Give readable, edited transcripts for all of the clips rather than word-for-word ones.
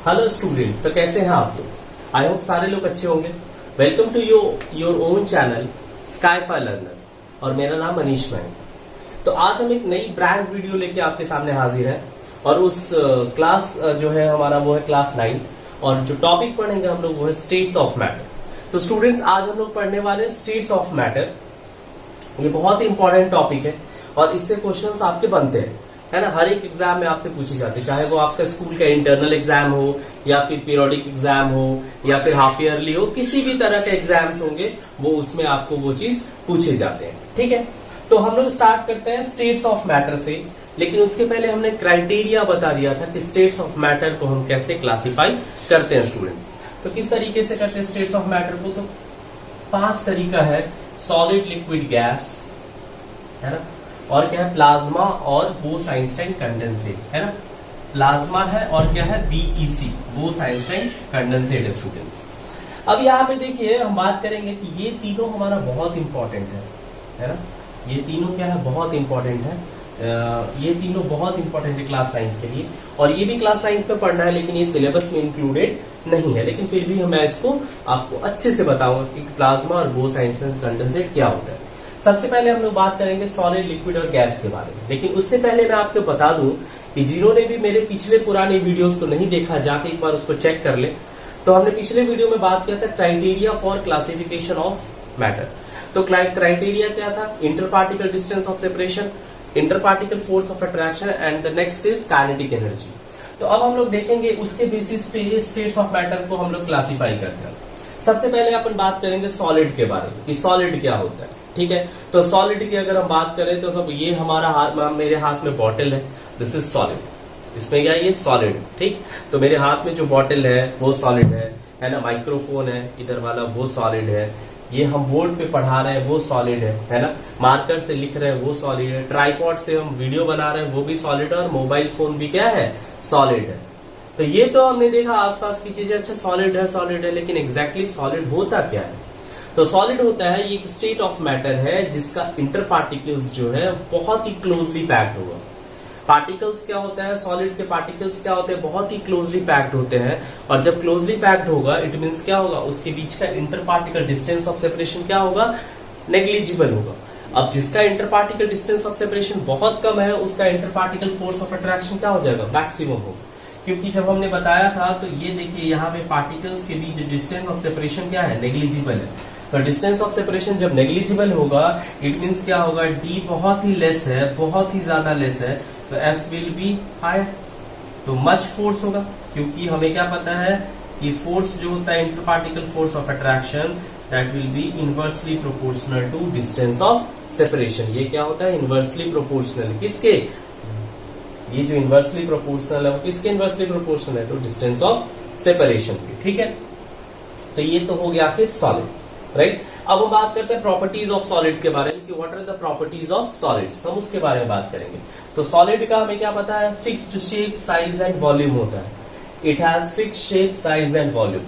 Hello students, तो कैसे हैं आप? तो आई होप सारे लोग अच्छे होंगे। Welcome to your own channel Skyfi learner और मेरा नाम मनीष महंत। तो आज हम एक नई ब्रांड वीडियो लेके आपके सामने हाजिर हैं और उस क्लास जो है हमारा वो है क्लास 9 और जो टॉपिक पढ़ेंगे हम लोग वो है स्टेट्स ऑफ मैटर। तो स्टूडेंट्स आज हम लोग पढ़ने वाले हैं स्टेट्स ऑफ मैटर। ये बहुत ही इंपॉर्टेंट टॉपिक है और इससे क्वेश्चंस आपके बनते हैं, है ना। हर एक एग्जाम में आपसे पूछी जाती है, चाहे वो आपका स्कूल का इंटरनल एग्जाम हो या फिर पीरियोडिक एग्जाम हो या फिर हाफ ईयरली हो, किसी भी तरह के एग्जाम्स होंगे वो उसमें आपको वो चीज पूछे जाते हैं। ठीक है, तो हम लोग स्टार्ट करते हैं स्टेट्स ऑफ मैटर से। लेकिन उसके पहले हमने क्राइटेरिया बता दिया था कि स्टेट्स ऑफ मैटर को हम कैसे क्लासिफाई करते हैं स्टूडेंट्स। तो किस तरीके से करते हैं स्टेट्स ऑफ मैटर को? तो 5 तरीका है। सॉलिड, लिक्विड, गैस, है ना, और क्या है प्लाज्मा और बोस-आइंस्टाइन कंडेंसेट, है ना। प्लाज्मा है और क्या है बीईसी, बोस-आइंस्टाइन कंडेंसेट है स्टूडेंट्स। अब यहाँ पे देखिए हम बात करेंगे कि ये तीनों हमारा बहुत इंपॉर्टेंट है ना। ये तीनों क्या है बहुत इंपॉर्टेंट है। ये तीनों बहुत इंपॉर्टेंट है क्लास 9 के लिए और ये भी क्लास 9 में पढ़ना है, लेकिन ये सिलेबस में इंक्लूडेड नहीं है। लेकिन फिर भी मैं इसको आपको अच्छे से बताऊंगा कि प्लाज्मा और बोस-आइंस्टाइन कंडेंसेट क्या होता है। सबसे पहले हम लोग बात करेंगे सॉलिड, लिक्विड और गैस के बारे में। लेकिन उससे पहले मैं आपको बता दूं कि जिन्होंने भी मेरे पिछले पुराने वीडियोस को नहीं देखा, जाके एक बार उसको चेक कर ले। तो हमने पिछले वीडियो में बात किया था criteria for classification of matter. तो क्राइटेरिया क्या था? Inter particle distance of separation, inter particle force of attraction and the next is kinetic energy. तो अब हम लोग देखेंगे उसके बेसिस पे स्टेट्स ऑफ मैटर को हम लोग क्लासिफाई करते हैं। सबसे पहले अपन बात करेंगे सॉलिड के बारे में कि सॉलिड क्या होता है। ठीक है, तो सॉलिड की अगर हम बात करें तो सब ये हमारा हाथ, मेरे हाथ में बॉटल है, दिस इज सॉलिड। इसमें क्या है? ये सॉलिड। ठीक, तो मेरे हाथ में जो बॉटल है वो सॉलिड है ना। माइक्रोफोन है इधर वाला, वो सॉलिड है। ये हम बोर्ड पे पढ़ा रहे हैं वो सॉलिड है ना। मार्कर से लिख रहे हैं वो सॉलिड है। ट्राइपॉड से हम वीडियो बना रहे हैं वो भी सॉलिड है और मोबाइल फोन भी क्या है? सॉलिड है। तो ये तो हमने देखा आसपास की चीजें, अच्छा सॉलिड है, लेकिन एग्जैक्टली सॉलिड होता क्या है? तो सॉलिड होता है ये एक स्टेट ऑफ मैटर है जिसका इंटर पार्टिकल्स जो है बहुत ही क्लोजली पैक्ड होगा। पार्टिकल्स क्या होता है? सॉलिड के पार्टिकल्स क्या होते हैं? बहुत ही क्लोजली पैक्ड होते हैं। और जब क्लोजली पैक्ड होगा इट मींस क्या होगा? उसके बीच का inter particle distance of separation क्या होगा? नेग्लिजिबल होगा। अब जिसका inter particle distance of separation बहुत कम है उसका inter particle force of attraction क्या हो जाएगा? मैक्सिमम होगा। क्योंकि जब हमने बताया था तो ये देखिए यहाँ पे पार्टिकल्स के बीच डिस्टेंस ऑफ सेपरेशन क्या है? नेग्लिजिबल है। तो डिस्टेंस ऑफ सेपरेशन जब नेग्लिजिबल होगा इट मींस क्या होगा? डी बहुत ही लेस है, बहुत ही ज्यादा लेस है, तो एफ विल बी हायर, तो मच फोर्स होगा। क्योंकि हमें क्या पता है कि फोर्स जो होता है interparticle force of attraction that will be inversely proportional to distance of separation. ये क्या होता है? Inversely proportional. किसके? ये जो इनवर्सली प्रोपोर्शनल है वो किसके इनवर्सली प्रोपोर्शनल है? तो डिस्टेंस ऑफ सेपरेशन की। ठीक है, तो ये तो हो गया आखिर सॉलिड, राइट। अब हम बात करते हैं प्रॉपर्टीज ऑफ सॉलिड के बारे में कि what are the properties of solids, हम उसके बारे में बात करेंगे। तो सॉलिड का हमें क्या पता है? Fixed shape, size and volume होता है। It has fixed shape, size and volume.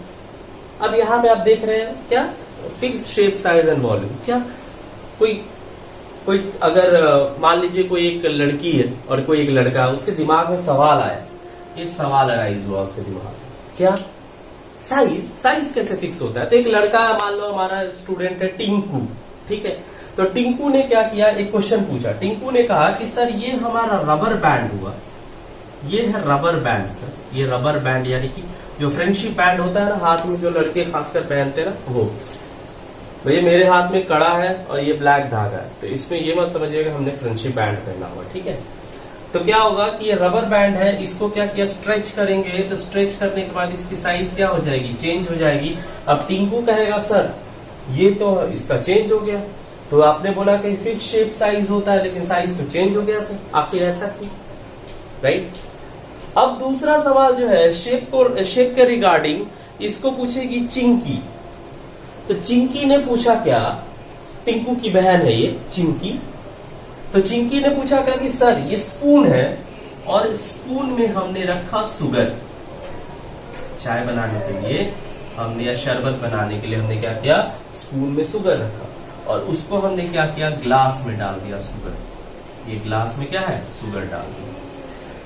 अब यहाँ पे आप देख रहे हैं क्या? Fixed shape, size and volume. क्या कोई अगर मान लीजिए कोई एक लड़की है और कोई एक लड़का है, उसके दिमाग में सवाल आया, ये सवाल अराइज हुआ उसके दिमाग में, क्या साइज कैसे फिक्स होता है? तो एक लड़का मान लो हमारा स्टूडेंट है टिंकू, ठीक है। तो टिंकू ने क्या किया? एक क्वेश्चन पूछा। टिंकू ने कहा कि सर ये हमारा रबर बैंड हुआ, ये है रबर बैंड सर, ये रबर बैंड यानी कि जो फ्रेंडशिप बैंड होता है ना हाथ में, जो लड़के खासकर पहनते हैं ना वो। ये मेरे हाथ में कड़ा है और ये ब्लैक धागा है, तो इसमें ये मत समझिएगा हमने फ्रेंडशिप बैंड पहना हुआ, ठीक है। तो क्या होगा कि ये रबर बैंड है, इसको क्या किया? स्ट्रेच करेंगे, तो स्ट्रेच करने के बाद इसकी साइज क्या हो जाएगी? चेंज हो जाएगी। अब टिंकू कहेगा सर ये तो इसका चेंज हो गया, तो आपने बोला कि फिक्स शेप साइज होता है, लेकिन साइज तो चेंज हो गया सर, आखिर ऐसा क्यों? राइट। अब दूसरा सवाल जो है शेप के रिगार्डिंग इसको पूछेगी चिंकी। तो चिंकी ने पूछा क्या? टिंकू की बहन है ये चिंकी। तो चिंकी ने पूछा क्या कि सर ये स्पून है और स्पून में हमने रखा शुगर, चाय बनाने के लिए हमने या शरबत बनाने के लिए हमने क्या किया? स्पून में शुगर रखा और उसको हमने क्या किया? ग्लास में डाल दिया शुगर। ये ग्लास में क्या है? शुगर डाल दिया।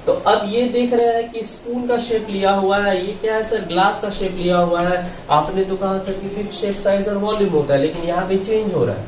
तो अब ये देख रहे हैं कि स्पून का शेप लिया हुआ है, ये क्या है सर, ग्लास का शेप लिया हुआ है। आपने तो कहा सर कि फिक्स शेप, साइज और वॉल्यूम होता है, लेकिन यहाँ पे चेंज हो रहा है।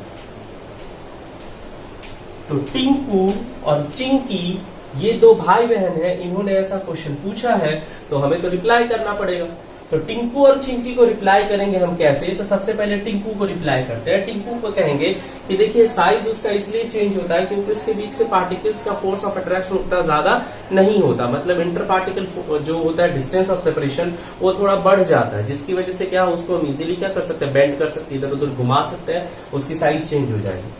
तो टिंकू और चिंकी ये दो भाई बहन हैं, इन्होंने ऐसा क्वेश्चन पूछा है, तो हमें तो रिप्लाई करना पड़ेगा। तो टिंकू और चिंकी को रिप्लाई करेंगे हम कैसे? तो सबसे पहले टिंकू को रिप्लाई करते हैं। टिंकू को कहेंगे कि देखिए साइज उसका इसलिए चेंज होता है क्योंकि उसके बीच के पार्टिकल्स का फोर्स ऑफ अट्रैक्शन उतना ज्यादा नहीं होता, मतलब इंटर पार्टिकल जो होता है डिस्टेंस ऑफ सेपरेशन वो थोड़ा बढ़ जाता है, जिसकी वजह से क्या उसको हम इजिली क्या कर सकते हैं, बेंड कर सकते हैं, इधर उधर घुमा सकते हैं, उसकी साइज चेंज हो जाएगी।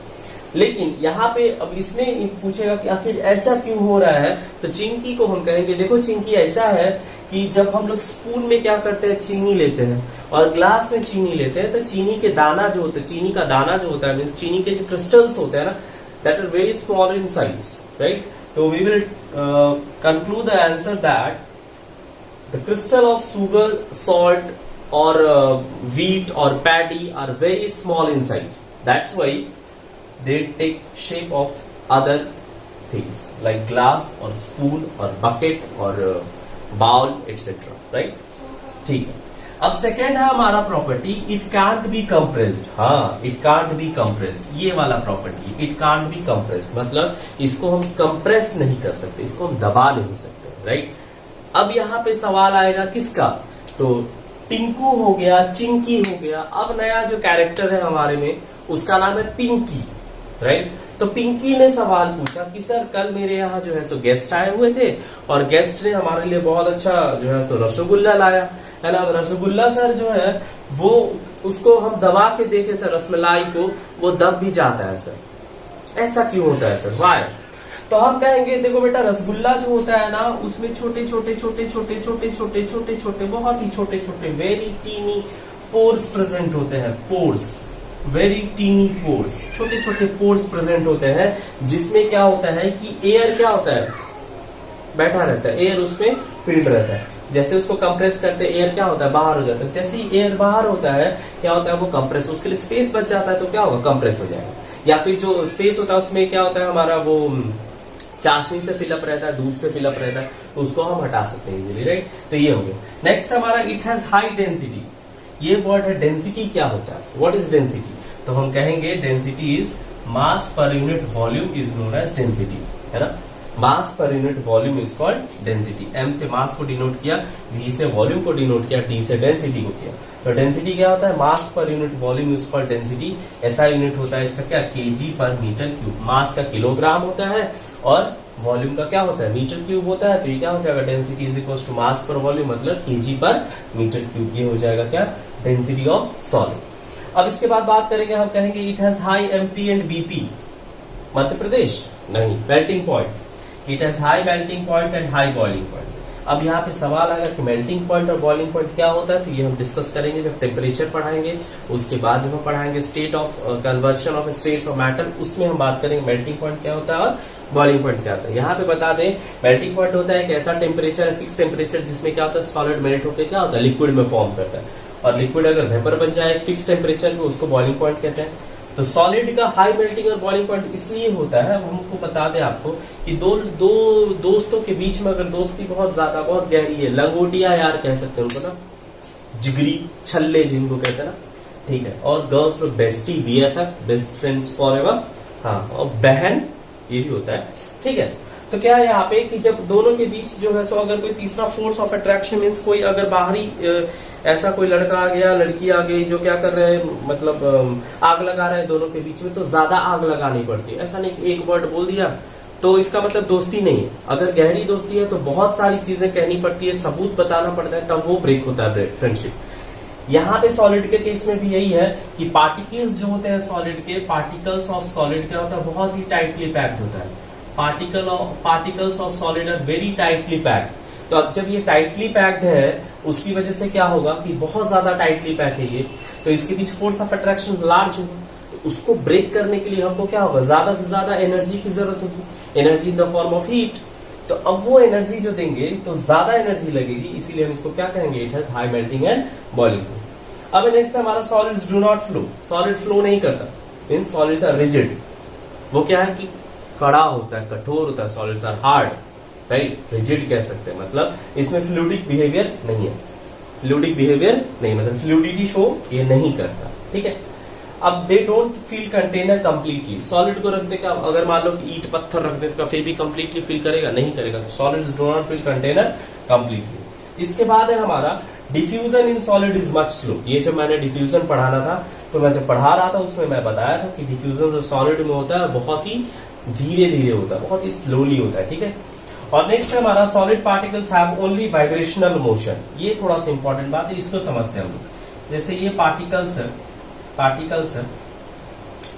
लेकिन यहाँ पे अब इसमें पूछेगा कि आखिर ऐसा क्यों हो रहा है, तो चिंकी को हम कहेंगे देखो चिंकी ऐसा है कि जब हम लोग स्पून में क्या करते हैं, चीनी लेते हैं और ग्लास में चीनी लेते हैं, तो चीनी के दाना जो होता है, चीनी का दाना जो होता है, मीन्स चीनी के जो क्रिस्टल्स होते हैं ना, that are very small in size, right. तो we will conclude the answer that the crystal of sugar, salt और wheat or paddy are very small in size. That's why they take shape of other things like glass or spoon or bucket or bowl etc. right? ठीक है। अब second है हमारा property, it can't be compressed. हाँ, it can't be compressed, ये वाला property, it can't be compressed मतलब इसको हम कंप्रेस नहीं कर सकते, इसको हम दबा नहीं सकते, राइट। अब यहाँ पे सवाल आएगा किसका, तो टिंकू हो गया, चिंकी हो गया। अब नया जो कैरेक्टर है हमारे में उसका नाम है पिंकी, राइट। तो पिंकी ने सवाल पूछा कि सर कल मेरे यहाँ जो है सो गेस्ट आए हुए थे और गेस्ट ने हमारे लिए बहुत अच्छा जो है सो रसगुल्ला लाया है ना। रसगुल्ला सर जो है वो उसको हम दबा के देखे सर, रसमलाई को, वो दब भी जाता है सर, ऐसा क्यों होता है सर, वाई? तो हम कहेंगे देखो बेटा, रसगुल्ला जो होता है ना उसमें छोटे छोटे छोटे छोटे छोटे छोटे छोटे छोटे बहुत ही छोटे छोटे वेरी टीनी पोर्स प्रेजेंट होते हैं, पोर्स, वेरी टीनी पोर्स, छोटे छोटे पोर्स प्रेजेंट होते हैं, जिसमें क्या होता है कि एयर क्या होता है, बैठा रहता है, एयर उसमें फील्ड रहता है। जैसे उसको कंप्रेस करते हैं, एयर क्या होता है, बाहर हो जाता है। जैसे ही एयर बाहर होता है क्या होता है, वो कंप्रेस, उसके लिए स्पेस बच जाता है, तो क्या होगा, कंप्रेस हो जाएगा। या फिर जो स्पेस होता है उसमें क्या होता है हमारा, वो चाशनी से फिलअप रहता है, दूध से फिलअप रहता है, तो उसको हम हटा सकते हैं इजीली, राइट। तो ये हो गया। नेक्स्ट हमारा इट हैज हाई डेंसिटी, ये वर्ड है डेंसिटी। क्या होता है, व्हाट इज डेंसिटी? तो हम कहेंगे density is mass per unit volume is known as density, है ना। Mass per unit volume is called density. M से मास को डिनोट किया, वी से वॉल्यूम को डिनोट किया, टी से डेंसिटी को किया। तो डेंसिटी क्या होता है, mass per unit volume is called density. ऐसा यूनिट होता है इसका क्या, केजी पर मीटर क्यूब। मास का किलोग्राम होता है और वॉल्यूम का क्या होता है, मीटर क्यूब होता है। तो ये क्या हो जाएगा, density is equal to mass per volume मतलब केजी पर मीटर क्यूब। ये हो जाएगा क्या, डेंसिटी ऑफ सॉलिड। अब इसके बाद बात करेंगे, हम कहेंगे it has high MP and BP. Madhya Pradesh नहीं, melting point. It has high melting point and high boiling point. अब यहाँ पे सवाल आएगा कि मेल्टिंग पॉइंट और बॉइलिंग पॉइंट क्या होता है, तो ये हम डिस्कस करेंगे जब टेम्परेचर पढ़ाएंगे। उसके बाद जब हम पढ़ाएंगे state of conversion of states of matter, उसमें हम बात करेंगे मेल्टिंग पॉइंट क्या होता है और बॉइलिंग पॉइंट क्या होता है। यहाँ पे बता दें, मेल्टिंग पॉइंट होता है एक ऐसा टेम्परेचर है, फिक्स टेम्परेचर, जिसमें क्या होता है, सॉलिड मेल्ट होकर क्या होता है, लिक्विड में फॉर्म करता है। और लिक्विड अगर वेपर बन जाए फिक्स टेम्परेचर पे, उसको बॉइलिंग पॉइंट कहते हैं। तो सॉलिड का हाई मेल्टिंग और बॉइलिंग पॉइंट इसलिए होता है, हमको बता दें आपको कि दो दोस्तों के बीच में अगर दोस्ती बहुत ज्यादा, बहुत गहरी है, लंगोटिया यार कह सकते हैं उनको ना, जिगरी छल्ले जिनको कहते हैं ना, ठीक है। और गर्ल्स लोग bestie, BFF, best friends for ever, हाँ, और बहन ये भी होता है, ठीक है। तो क्या है यहाँ पे कि जब दोनों के बीच जो है सो अगर कोई तीसरा फोर्स ऑफ अट्रैक्शन मीन्स कोई अगर बाहरी ऐसा कोई लड़का आ गया, लड़की आ गई जो क्या कर रहे हैं, मतलब आग लगा रहे हैं दोनों के बीच में, तो ज्यादा आग लगानी पड़ती है। ऐसा नहीं कि एक वर्ड बोल दिया तो इसका मतलब दोस्ती नहीं है। अगर गहरी दोस्ती है तो बहुत सारी चीजें कहनी पड़ती है, सबूत बताना पड़ता है, तब वो ब्रेक होता है फ्रेंडशिप। यहाँ पे सॉलिड के केस में भी यही है कि पार्टिकल्स जो होते हैं सॉलिड के, पार्टिकल्स ऑफ सॉलिड क्या होता है, बहुत ही टाइटली पैक्ड होता है। Particles of solid are very tightly packed. तो अब जब ये टाइटली पैक्ड है, उसकी वजह से क्या होगा कि बहुत ज्यादा टाइटली पैक है ये, तो इसके बीच फोर्स ऑफ अट्रैक्शन लार्ज होगा। तो उसको ब्रेक करने के लिए हमको क्या होगा, ज्यादा से ज्यादा एनर्जी की जरूरत होगी, energy in the form of heat. तो अब वो एनर्जी जो देंगे तो ज्यादा एनर्जी लगेगी, इसीलिए हम इसको क्या कहेंगे, it has high melting and boiling point. अब नेक्स्ट हमारा solids do not flow. Solid flow नहीं करता, मीन्स सॉलिड्स आर रिजिड। वो क्या है कि कड़ा होता है, कठोर होता है, solids are hard, right, rigid कह सकते हैं, मतलब इसमें फ्लूइडिक बिहेवियर नहीं है, फ्लूइडिक बिहेवियर नहीं, मतलब फ्लूइडिटी शो ये नहीं करता, ठीक है। अब they don't feel container completely, solid को रखते क्या, अगर मान लो कि ईट पत्थर रख दे तो फिर भी कंप्लीटली फिल करेगा, नहीं करेगा, तो solids do not fill container completely. इसके बाद है हमारा diffusion in solid is much slow. ये जब मैंने डिफ्यूजन पढ़ाना था तो मैं जब पढ़ा रहा था उसमें मैं बताया था कि डिफ्यूजन जो सॉलिड में होता है बहुत ही धीरे धीरे होता है, बहुत ही स्लोली होता है, ठीक है। और नेक्स्ट है हमारा solid particles have only vibrational motion. ये थोड़ा सा इंपॉर्टेंट बात है, इसको समझते हैं हम लोग। जैसे ये पार्टिकल्स है,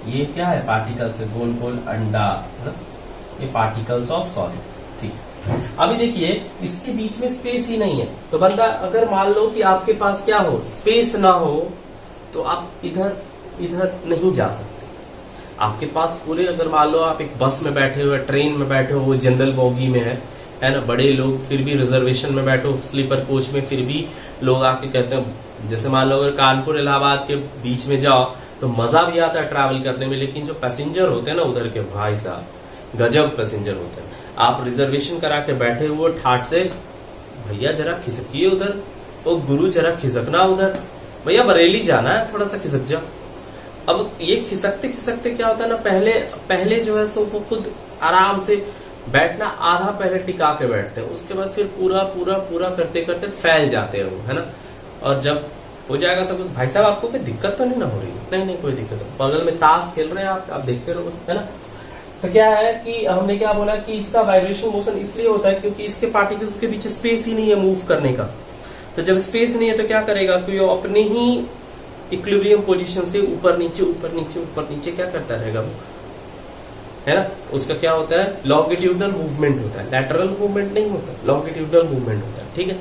ये क्या है, पार्टिकल्स है, गोल गोल अंडा, ये पार्टिकल्स ऑफ सॉलिड, ठीक है। अभी देखिए इसके बीच में स्पेस ही नहीं है, तो बंदा अगर मान लो कि आपके पास क्या हो, स्पेस ना हो, तो आप इधर इधर नहीं जा सकते। आपके पास पूरे, अगर मान लो आप एक बस में बैठे हो, ट्रेन में बैठे हो, वो जनरल बोगी में है ना, बड़े लोग, फिर भी रिजर्वेशन में बैठे हो, स्लीपर कोच में, फिर भी लोग आके कहते हैं, जैसे मान लो अगर कानपुर इलाहाबाद के बीच में जाओ तो मजा भी आता है ट्रैवल करने में, लेकिन जो पैसेंजर होते हैं ना उधर के, भाई साहब गजब पैसेंजर होते हैं। आप रिजर्वेशन करा के बैठे हुए ठाट से, भैया जरा खिसकिए उधर, ओ गुरु जरा खिसकना उधर, भैया बरेली जाना है, थोड़ा सा खिसक जाओ। अब ये खिसकते खिसकते क्या होता है ना, पहले जो है सो वो खुद आराम से बैठना, आधा पहले टिका के बैठते हैं, उसके बाद फिर पूरा पूरा पूरा करते करते फैल जाते हैं वो, है ना। और जब हो जाएगा सब कुछ, भाई साहब आपको कोई दिक्कत तो नहीं ना हो रही? नहीं कोई दिक्कत नहीं, बगल में ताश खेल रहे हैं आप देखते रहो बस, है ना। तो क्या है कि हमने क्या बोला कि इसका वाइब्रेशन मोशन इसलिए होता है क्योंकि इसके पार्टिकल्स के बीच स्पेस ही नहीं है मूव करने का। तो जब स्पेस नहीं है तो क्या करेगा कि वो अपने ही इक्विलिब्रियम पोजीशन से ऊपर नीचे ऊपर नीचे ऊपर नीचे क्या करता रहेगा वो, है ना। उसका क्या होता है, लॉन्गिट्यूडनल मूवमेंट होता है, लैटरल मूवमेंट नहीं होता, लॉन्गिट्यूडनल मूवमेंट होता है, ठीक है।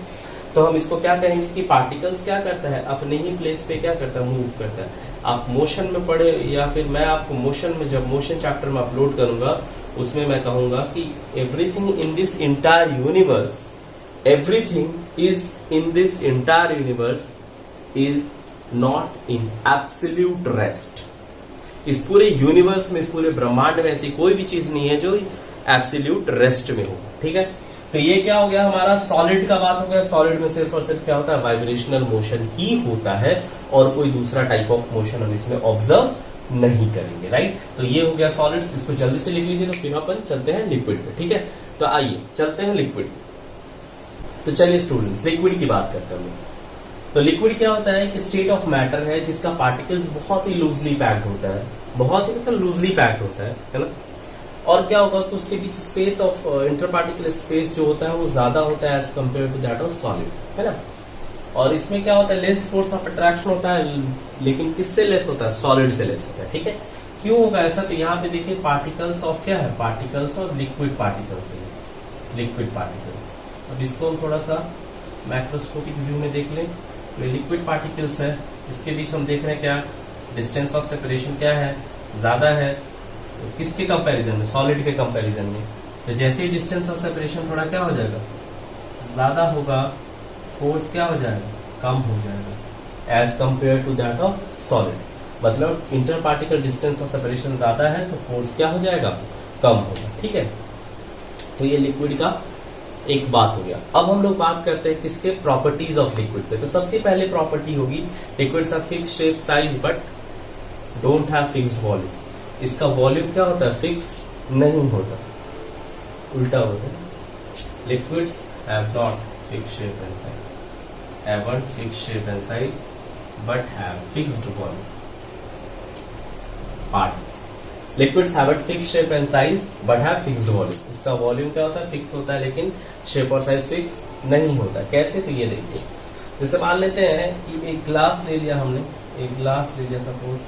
तो हम इसको क्या कहेंगे कि पार्टिकल्स क्या करता है, अपने ही प्लेस पे क्या करता है, मूव करता है। आप मोशन में पढ़े, या फिर मैं आपको मोशन में, जब मोशन चैप्टर में अपलोड करूंगा उसमें मैं कहूंगा कि everything in this entire universe, everything is in this entire universe is not in absolute rest. इस पूरे यूनिवर्स में, इस पूरे ब्रह्मांड में ऐसी कोई भी चीज नहीं है जो एब्सोल्यूट रेस्ट में हो, ठीक है। तो ये क्या हो गया हमारा, सॉलिड का बात हो गया। सॉलिड में सिर्फ और सिर्फ क्या होता है, वाइब्रेशनल मोशन ही होता है, और कोई दूसरा टाइप ऑफ मोशन हम इसमें ऑब्जर्व नहीं करेंगे, राइट। तो ये हो गया सॉलिड्स, इसको जल्दी से लिख लीजिए। तो फिर अपन चलते हैं लिक्विड पे, ठीक है। तो आइए चलते हैं लिक्विड। तो चलिए स्टूडेंट्स, लिक्विड की बात करते हैं। तो लिक्विड क्या होता है कि स्टेट ऑफ मैटर है जिसका पार्टिकल्स बहुत ही लूजली पैक्ड होता है, बहुत ही मतलब लूजली पैक्ड होता है ना। और क्या होगा कि उसके बीच स्पेस ऑफ इंटरपार्टिकल स्पेस जो होता है वो ज्यादा होता है as compared to that of solid, है ना। और इसमें क्या होता है, लेस फोर्स ऑफ अट्रैक्शन होता है, लेकिन किससे लेस होता है, सॉलिड से लेस होता है, ठीक है। क्यों होगा ऐसा, तो यहाँ पे देखिए पार्टिकल्स ऑफ क्या है, पार्टिकल्स ऑफ लिक्विड पार्टिकल्स है, लिक्विड पार्टिकल्स। अब इसको हम थोड़ा सा मैक्रोस्कोपिक व्यू में देख लें। तो लिक्विड पार्टिकल्स है, इसके बीच हम देख रहे हैं क्या, डिस्टेंस ऑफ सेपरेशन क्या है, ज्यादा है। तो किसके कंपैरिजन में, सॉलिड के कंपैरिजन में। तो जैसे ही डिस्टेंस ऑफ सेपरेशन थोड़ा क्या हो जाएगा, ज्यादा होगा, फोर्स क्या हो जाएगा, कम हो जाएगा as compared to that of solid. मतलब inter particle distance of separation ज्यादा है तो फोर्स क्या हो जाएगा, कम होगा, ठीक है। तो ये लिक्विड का एक बात हो गया। अब हम लोग बात करते हैं किसके, प्रॉपर्टीज ऑफ लिक्विड पे। तो सबसे पहले प्रॉपर्टी होगी, liquids are fix shape size but don't have fixed volume. इसका वॉल्यूम क्या होता है, फिक्स नहीं होता, उल्टा होता है। Liquids have not fixed shape and size, haven't fixed shape and size but have fixed volume. Part liquids have fixed shape and size but have fixed volume. इसका वॉल्यूम क्या होता है, फिक्स होता है, लेकिन शेप और साइज फिक्स नहीं होता। कैसे, तो ये देखिए, जैसे मान लेते हैं कि एक ग्लास ले लिया हमने, एक ग्लास ले लिया सपोज,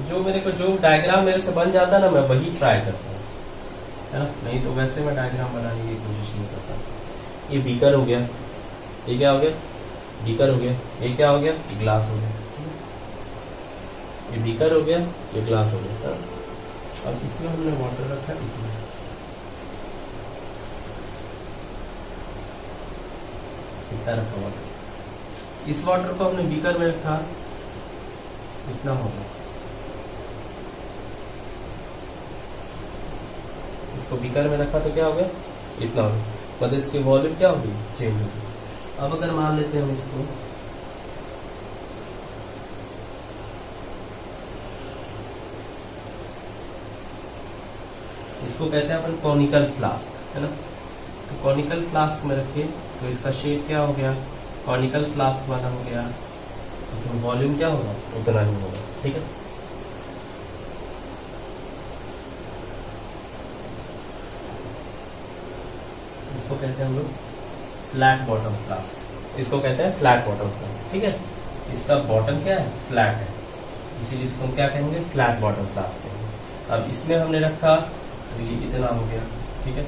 जो मेरे को, जो डायग्राम मेरे से बन जाता है ना मैं वही ट्राई करता हूँ, है ना। नहीं तो वैसे मैं डायग्राम बनाने की कोशिश नहीं करता। ये बीकर हो गया, ये क्या हो गया, बीकर हो गया, ये क्या हो गया, ग्लास हो गया, ये बीकर हो गया, ये ग्लास हो गया। अब इसमें हमने वाटर रखा है इतना, इतना रखा वाटर। इस वाटर को हमने बीकर में रखा, इतना होगा। इसको बीकर में रखा तो क्या हो गया, इतना होगा, मतलब इसकी वॉल्यूम क्या होगी, चेंज होगी। अब अगर मान लेते हैं हम इसको कहते हैं अपन कॉनिकल फ्लास्क, है ना। तो कॉनिकल फ्लास्क में रखिए तो इसका शेप क्या हो गया, कॉनिकल फ्लास्क वाला हो गया, तो वॉल्यूम क्या होगा, उतना ही होगा, ठीक है। इसको कहते हैं हम लोग फ्लैट बॉटम फ्लास्क, इसको कहते हैं फ्लैट बॉटम फ्लास्क, ठीक है। इसका बॉटम क्या है, फ्लैट है, इसीलिए इसको हम क्या कहेंगे, फ्लैट बॉटम फ्लास्क कहेंगे। अब इसमें हमने रखा तो ये इतना हो गया, ठीक है।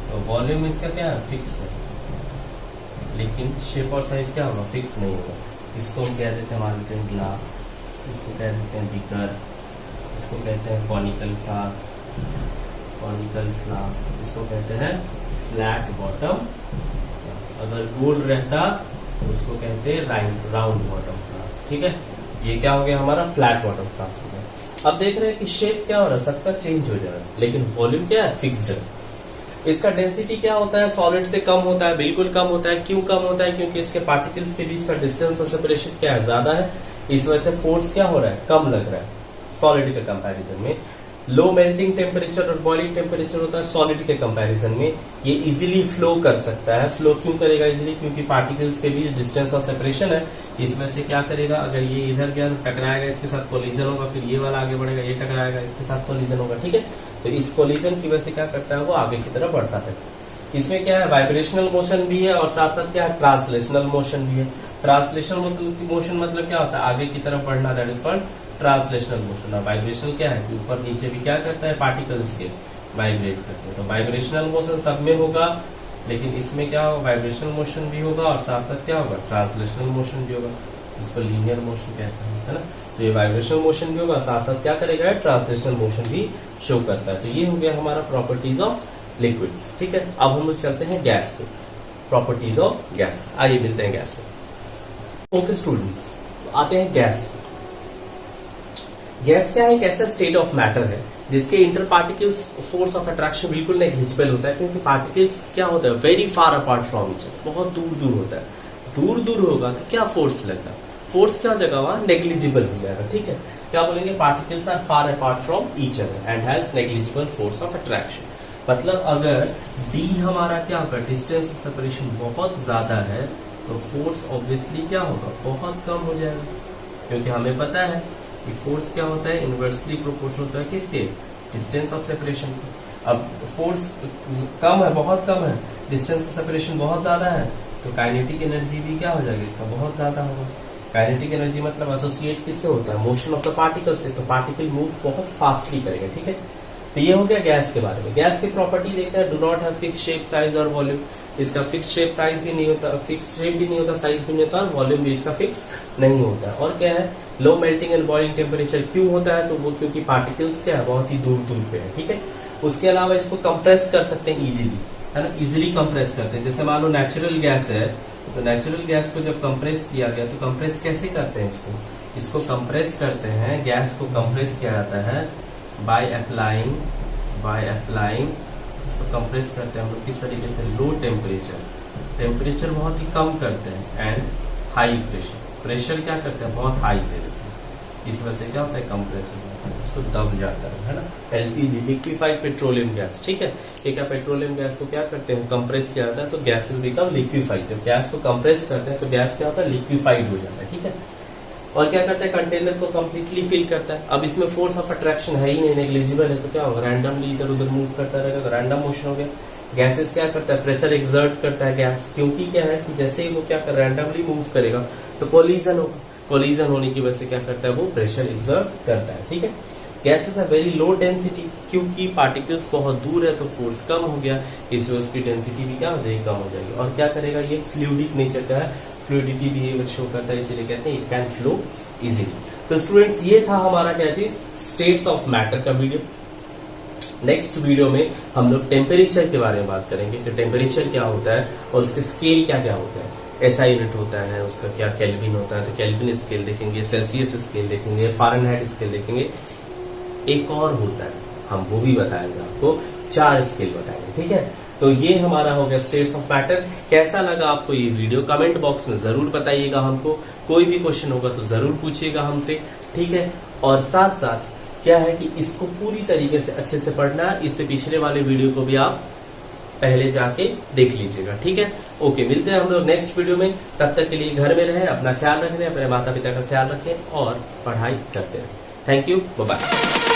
तो वॉल्यूम इसका क्या है, फिक्स है, लेकिन शेप और साइज क्या होगा, फिक्स नहीं होगा। इसको हम कह देते हैं, मान लेते हैं ग्लास, इसको कह देते हैं बीकर, इसको कहते हैं कॉनिकल फ्लास्क, कॉनिकल फ्लास्क, इसको कहते हैं फ्लैट बॉटम। अगर गोल रहता तो उसको कहते हैं राउंड बॉटम फ्लास्क, ठीक है। ये क्या हो गया हमारा, फ्लैट बॉटम फ्लास्क हो गया। अब देख रहे हैं कि शेप क्या हो रहा है, सबका चेंज हो जा रहा है, लेकिन वॉल्यूम क्या है, फिक्स्ड है। इसका डेंसिटी क्या होता है, सॉलिड से कम होता है, बिल्कुल कम होता है। क्यों कम होता है, क्योंकि इसके पार्टिकल्स के बीच का डिस्टेंस और सेपरेशन क्या है, ज्यादा है। इस वजह से फोर्स क्या हो रहा है, कम लग रहा है सॉलिड के कंपैरिजन में। लो मेल्टिंग टेम्परेचर और बॉइलिंग टेम्परेचर होता है सॉलिड के कंपैरिजन में। ये इजीली फ्लो कर सकता है। फ्लो क्यों करेगा इजीली, क्योंकि पार्टिकल्स के बीच डिस्टेंस ऑफ सेपरेशन है। इस वजह से क्या करेगा, अगर ये इधर गया तो टकराएगा, इसके साथ कोलिजन होगा, फिर ये वाला आगे बढ़ेगा, ये टकराएगा, इसके साथ कोलिजन होगा, ठीक है। तो इस कोलिजन की वजह से क्या करता है, वो आगे की तरफ बढ़ता है। इसमें क्या है, वाइब्रेशनल मोशन भी है और साथ साथ क्या है, ट्रांसलेशनल मोशन भी है। ट्रांसलेशनल मोशन मतलब क्या होता है, आगे की तरफ बढ़ना, that is called translational motion. और वाइब्रेशनल क्या है कि ऊपर नीचे भी क्या करता है, पार्टिकल्स के वाइब्रेट करते हैं। तो वाइब्रेशनल मोशन सब में होगा, लेकिन इसमें क्या होगा, वाइब्रेशनल मोशन भी होगा और साथ साथ क्या होगा, ट्रांसलेशनल मोशन भी होगा। इसको लीनियर मोशन कहते हैं, है ना। तो ये वाइब्रेशनल मोशन भी होगा, साथ साथ क्या करेगा, ट्रांसलेशनल मोशन भी शो करता है। तो ये हो गया हमारा प्रॉपर्टीज ऑफ लिक्विड्स, ठीक है। अब हम लोग चलते हैं गैस पे, प्रॉपर्टीज ऑफ गैसेस। आइए मिलते हैं गैस पे। ओके स्टूडेंट्स, आते हैं गैस पे। गैस क्या है, एक ऐसा स्टेट ऑफ मैटर है जिसके inter particles force of attraction बिल्कुल नेग्लिजिबल होता है, क्योंकि पार्टिकल्स क्या होता है, very far apart from each other, बहुत दूर दूर होता है। दूर दूर होगा तो क्या फोर्स लगना, फोर्स क्या जगह हुआ, नेग्लिजिबल हो जाएगा, ठीक है। क्या बोलेंगे, particles are far apart from each other and has negligible force of attraction. मतलब अगर डी हमारा क्या होगा, डिस्टेंस ऑफ सेपरेशन बहुत ज्यादा है, तो फोर्स ऑब्वियसली क्या होगा, बहुत कम हो जाएगा, क्योंकि हमें पता है कि फोर्स क्या होता है, इनवर्सली प्रोपोर्शनल होता है किसके, डिस्टेंस ऑफ सेपरेशन को। अब फोर्स कम है, बहुत कम है, डिस्टेंस ऑफ सेपरेशन बहुत ज्यादा है, तो काइनेटिक एनर्जी भी क्या हो जाएगी, इसका बहुत ज्यादा होगा। काइनेटिक एनर्जी मतलब एसोसिएट किससे होता है, मोशन ऑफ द पार्टिकल से। तो पार्टिकल मूव बहुत फास्टली करेगा, ठीक है। तो ये हो गया गैस के बारे में। गैस की प्रॉपर्टी देखते हैं, do not have fix shape, size और वॉल्यूम। इसका फिक्स शेप साइज भी नहीं होता, फिक्स शेप भी नहीं होता, साइज भी नहीं होता, और वॉल्यूम भी इसका फिक्स नहीं होता है। और क्या है, low melting and boiling temperature क्यों होता है, तो वो क्योंकि पार्टिकल्स क्या है, बहुत ही दूर दूर पे है, ठीक है। उसके अलावा इसको कंप्रेस कर सकते हैं इजीली, है ना, इजीली कंप्रेस करते हैं। जैसे मान लो नेचुरल गैस है, तो नेचुरल गैस को जब कंप्रेस किया गया, तो कंप्रेस कैसे करते हैं इसको कंप्रेस करते हैं, गैस को कंप्रेस किया जाता है बाय अप्लाइंग इसको कंप्रेस करते हैं हम लोग किस तरीके से, लो टेम्परेचर बहुत ही कम करते हैं, एंड हाई प्रेशर क्या करते हैं, बहुत हाई दे देते हैं। इस वजह से क्या होता है, कंप्रेस हो जाता है, उसको दब जाता है ना। एलपीजी, लिक्विफाइड पेट्रोलियम गैस, ठीक है। ये क्या, पेट्रोलियम गैस को क्या करते हैं, कंप्रेस किया जाता है, तो गैसेस बिकम लिक्विफाइड। जब गैस को कंप्रेस करते हैं तो गैस क्या होता है, लिक्विफाइड हो जाता है, ठीक है। और क्या करता है, कंटेनर को कंप्लीटली फिल करता है। अब इसमें फोर्स ऑफ अट्रैक्शन है ही नहीं, नेग्लिजिबल है, तो क्या होगा, रैंडमली इधर उधर मूव करता रहेगा, तो रैंडम मोशन हो गया। गैसेस क्या करता है, प्रेशर एक्सर्ट करता है गैस, क्योंकि क्या है कि जैसे ही वो क्या कर रैंडमली मूव करेगा तो कोलिजन होगा, कोलिजन होने की वजह से क्या करता है, वो प्रेशर एक्सर्ट करता है, ठीक है। गैसेस है वेरी लो डेंसिटी, क्योंकि पार्टिकल्स बहुत दूर है तो फोर्स कम हो गया, इससे उसकी डेंसिटी भी क्या हो जाएगी, कम हो जाएगी। और क्या करेगा, ये फ्लूइडिक नेचर का है, फ्लूइडिटी बिहेवियर शो करता है, इसीलिए कहते हैं इट कैन फ्लो इजीली। तो स्टूडेंट्स, ये था हमारा क्या चीज, स्टेट्स ऑफ मैटर का वीडियो। नेक्स्ट वीडियो में हम लोग टेम्परेचर के बारे में बात करेंगे कि टेम्परेचर क्या होता है और उसके स्केल क्या क्या होता है। ऐसा यूनिट होता है, उसका क्या केल्विन होता है, तो केल्विन स्केल देखेंगे, सेल्सियस स्केल देखेंगे, फारेनहाइट स्केल देखेंगे। एक और होता है, हम वो भी बताएंगे आपको, 4 स्केल बताएंगे, ठीक है। तो ये हमारा हो गया स्टेट्स ऑफ मैटर। कैसा लगा आपको ये वीडियो कमेंट बॉक्स में जरूर बताइएगा हमको। कोई भी क्वेश्चन होगा तो जरूर पूछिएगा हमसे, ठीक है। और साथ साथ क्या है कि इसको पूरी तरीके से अच्छे से पढ़ना है। इससे पिछले वाले वीडियो को भी आप पहले जाके देख लीजिएगा, ठीक है। ओके, मिलते हैं हम लोग नेक्स्ट वीडियो में। तब तक के लिए घर में रहें, अपना ख्याल रखें, अपने माता पिता का ख्याल रखें और पढ़ाई करते रहें। Thank you, bye bye.